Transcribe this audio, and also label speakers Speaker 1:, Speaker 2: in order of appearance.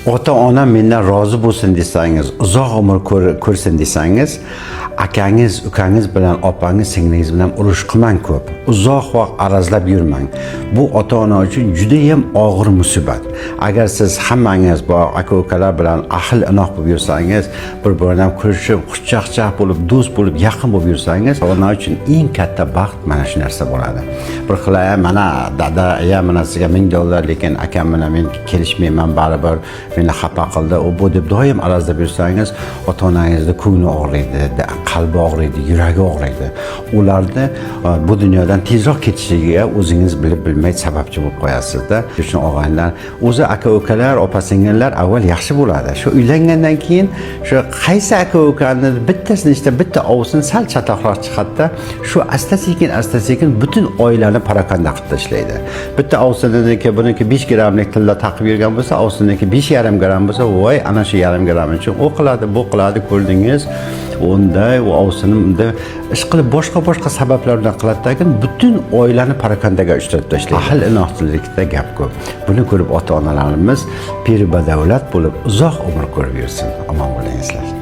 Speaker 1: ota-ona mendan rozi bo'lsin desangiz, uzoq umr ko'rsin desangiz, akangiz, ukangiz bilan, opangiz, singlingiz bilan urush qilmang ko'p. Uzoq vaqt arazlab yurmang. Bu ota-ona uchun juda ham og'ir musibat. Agar siz hammangiz bu aka-ukalar bilan ahil-inoq bo'lib yursangiz, bir-biridan ko'rishib, xushchaqchaq bo'lib, do'st bo'lib, yaqin bo'lib yursangiz, ota-ona uchun eng katta baxt mana shu narsa bo'ladi. Bir xilay mana dada, mana sizga $1000, lekin akam bilan men kelishmayman, baribir meni xafa qildi, u bu deb doim arazlab yursangiz, ota-onangizni ko'ngli og'riydi, qalbi og'riydi, yuragi og'riydi. Ularni bu dunyodan tezroq ketishiga o'zingiz bilib bilmay sababchi bo'lib qo'yasizda. Shuning og'aylar, o'zi aka-ukalar, opa-singillar avval yaxshi bo'ladi. Shu uylangandan keyin shu qaysi aka-ukani bittasini bitta ovusini sal chatoqroq chiqadi, shu asta-sekin butun oilani parokanda qilib tashlaydi. Bitta ovusiniki buniki 5 grammlik tilla taqib yurgan bo'lsa, ovusiniki 5,5 gramm bo'lsa, voy ana shu 1,5 gramm uchun u qiladi, bu qiladi, ko'rdingiz. Unday u ovsini unda ish qilib boshqa sabablar bilan qiladi-da, butun oilani parakandaga uchratib tashlaydi. Ahil-inoqchilikda gap ko'p. Buni ko'rib ota-onalarimiz pir badavlat bo'lib uzoq umr ko'rib yursin. Omon bo'lingizlar.